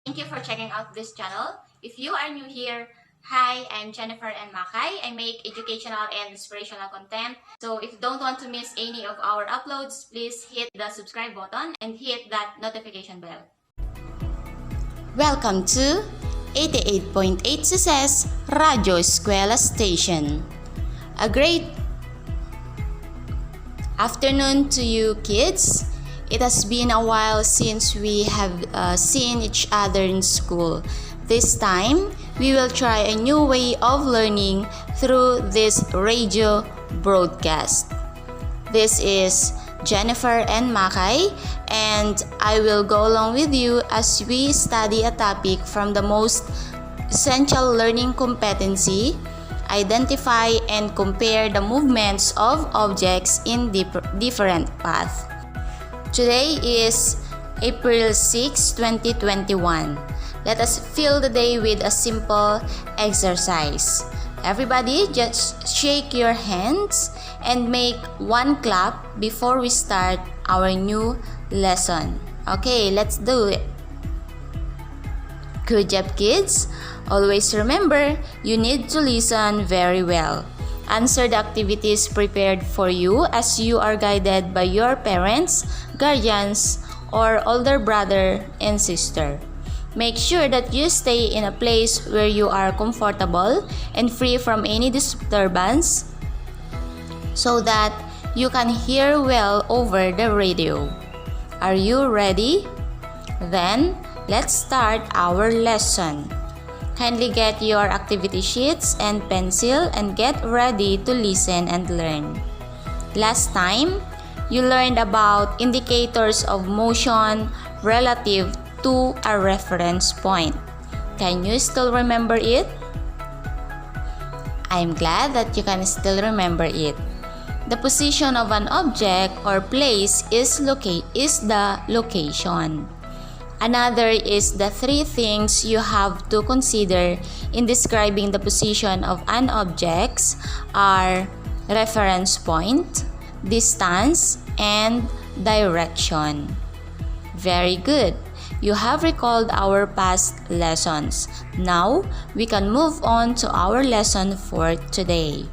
Thank you for checking out this channel. If you are new here, hi, I'm Jennifer and Makay. I make educational and inspirational content. So if you don't want to miss any of our uploads, please hit the subscribe button and hit that notification bell. Welcome to 88.8 Success Radio Eskwela Station. A great afternoon to you kids. It has been a while since we have seen each other in school. This time, we will try a new way of learning through this radio broadcast. This is Jennifer and Makay, and I will go along with you as we study a topic from the most essential learning competency. Identify and compare the movements of objects in different paths. Today is April 6, 2021. Let us fill the day with a simple exercise. Everybody just shake your hands and make one clap before we start our new lesson. Okay, let's do it. Good job, kids. Always remember, you need to listen very well. Answer the activities prepared for you as you are guided by your parents, guardians, or older brother and sister. Make sure that you stay in a place where you are comfortable and free from any disturbance so that you can hear well over the radio. Are you ready? Then, let's start our lesson. Kindly get your activity sheets and pencil and get ready to listen and learn. Last time, you learned about indicators of motion relative to a reference point. Can you still remember it? I'm glad that you can still remember it. The position of an object or place is the location. Another is the three things you have to consider in describing the position of an object are reference point, distance, and direction. Very good. You have recalled our past lessons. Now, we can move on to our lesson for today.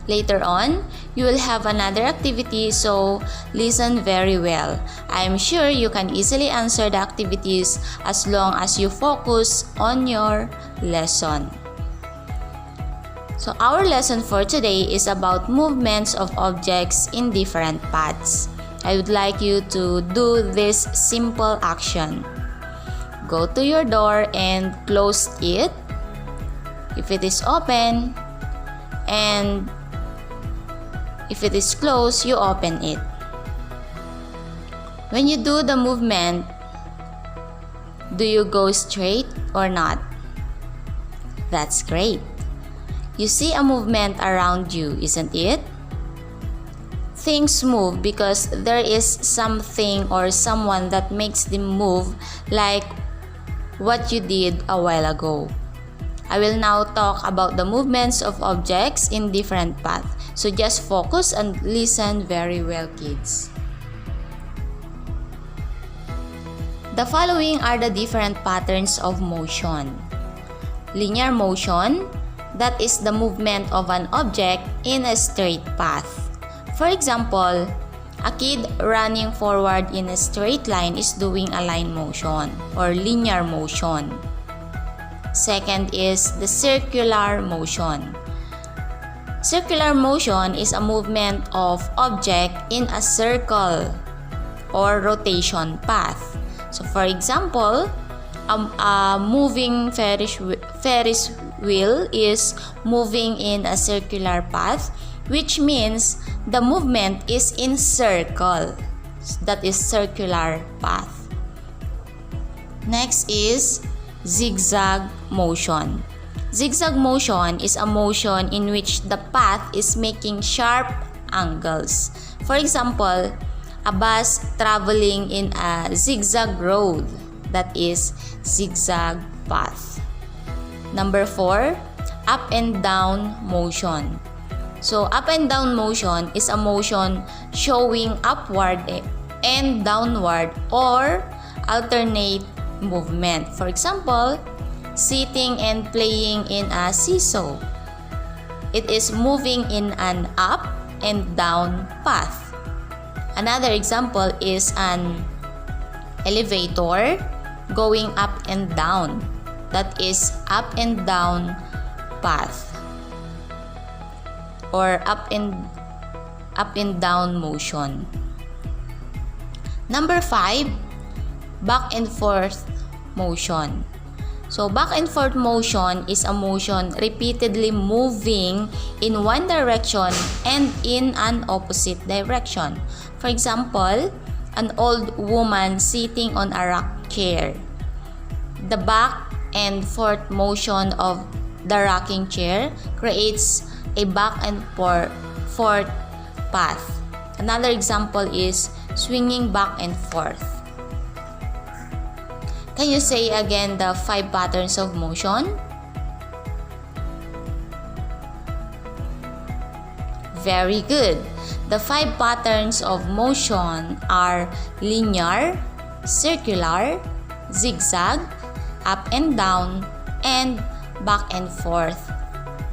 Later on, you will have another activity, so listen very well. I am sure you can easily answer the activities as long as you focus on your lesson. So our lesson for today is about movements of objects in different paths. I would like you to do this simple action. Go to your door and close it if it is open, and if it is closed, you open it. When you do the movement, do you go straight or not? That's great. You see a movement around you, isn't it? Things move because there is something or someone that makes them move, like what you did a while ago. I will now talk about the movements of objects in different paths. So just focus and listen very well, kids. The following are the different patterns of motion. Linear motion, that is the movement of an object in a straight path. For example, a kid running forward in a straight line is doing a line motion or linear motion. Second is the circular motion. Circular motion is a movement of object in a circle or rotation path. So for example, a moving Ferris wheel is moving in a circular path, which means the movement is in circle. That is circular path. Next is zigzag motion. Zigzag motion is a motion in which the path is making sharp angles. For example, a bus traveling in a zigzag road, that is zigzag path. Number 4, up and down motion. So up and down motion is a motion showing upward and downward or alternate movement. For example, sitting and playing in a seesaw. It is moving in an up and down path. Another example is an elevator going up and down. That is up and down path or up and down motion. Number 5, back and forth motion. So back and forth motion is a motion repeatedly moving in one direction and in an opposite direction. For example, an old woman sitting on a rock chair. The back and forth motion of the rocking chair creates a back and forth path. Another example is swinging back and forth. Can you say again the 5 patterns of motion? Very good. The 5 patterns of motion are linear, circular, zigzag, up and down, and back and forth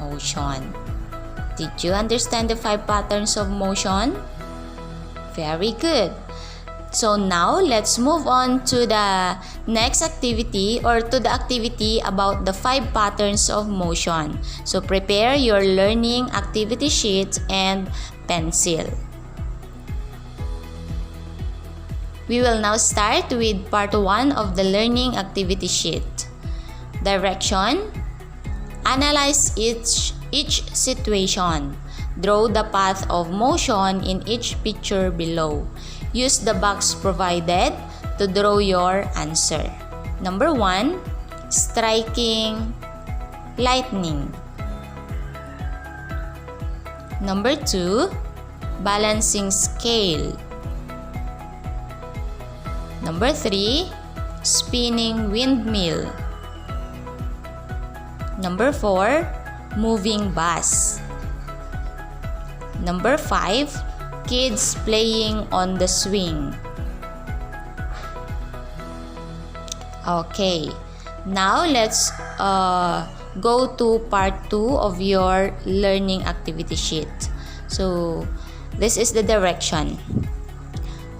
motion. Did you understand the 5 patterns of motion? Very good. So now, let's move on to the next activity or to the activity about the 5 patterns of motion. So prepare your learning activity sheet and pencil. We will now start with part 1 of the learning activity sheet. Direction. Analyze each situation. Draw the path of motion in each picture below. Use the box provided to draw your answer. Number 1, striking lightning. Number 2, balancing scale. Number 3, spinning windmill. Number 4, moving bus. Number 5, kids playing on the swing. Okay, now let's go to part 2 of your learning activity sheet. So, this is the direction.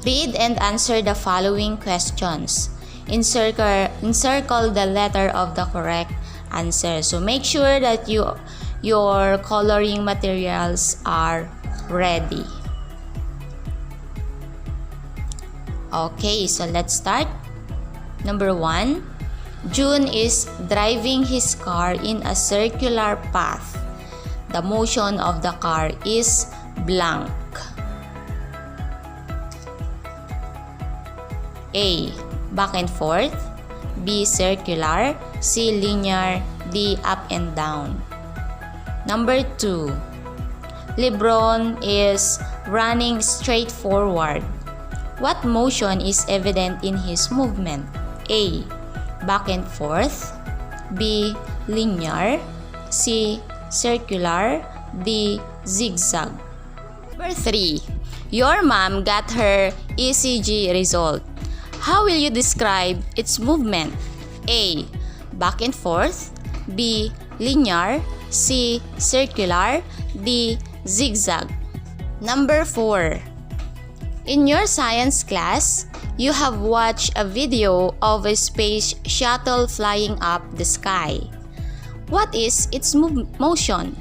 Read and answer the following questions. Encircle the letter of the correct answer. So, make sure that your coloring materials are ready. Okay, so let's start. Number 1, June is driving his car in a circular path. The motion of the car is blank. A, back and forth. B, circular. C, linear. D, up and down. Number 2, LeBron is running straight forward. What motion is evident in his movement? A, back and forth. B, linear. C, circular. D, zigzag. Number 3, your mom got her ECG result. How will you describe its movement? A, back and forth. B, linear. C, circular. D, zigzag. Number 4, in your science class, you have watched a video of a space shuttle flying up the sky. What is its motion?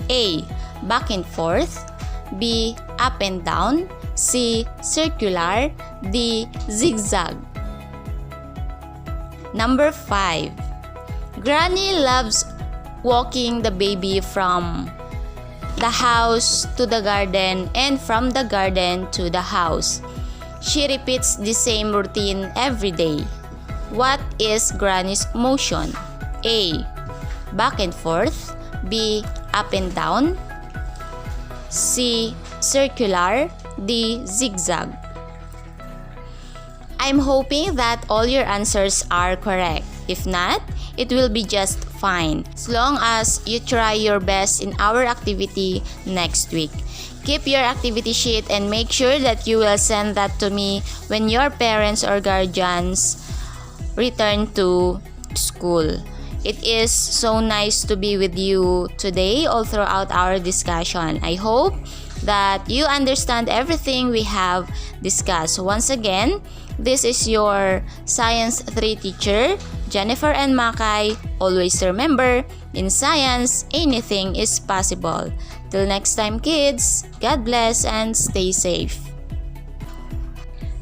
A, back and forth. B, up and down. C, circular. D, zigzag. Number 5, Granny loves walking the baby from the house to the garden and from the garden to the house. She repeats the same routine every day. What is Granny's motion? A, back and forth. B, up and down. C, circular. D, zigzag. I'm hoping that all your answers are correct. If not, it will be just fine as long as you try your best in our activity next week. Keep your activity sheet and make sure that you will send that to me when your parents or guardians return to school. It is so nice to be with you today all throughout our discussion. I hope that you understand everything we have discussed. Once again, this is your Science 3 teacher, Jennifer and Makay. Always remember, in science, anything is possible. Till next time, kids, God bless and stay safe.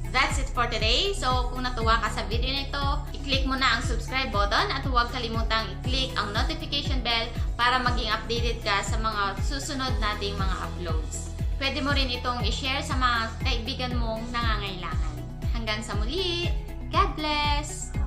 That's it for today. So, kung natuwa ka sa video nito, i-click mo na ang subscribe button at huwag kalimutang i-click ang notification bell para maging updated ka sa mga susunod nating mga uploads. Pwede mo rin itong i-share sa mga kaibigan mong nangangailangan. Hanggang sa muli, God bless!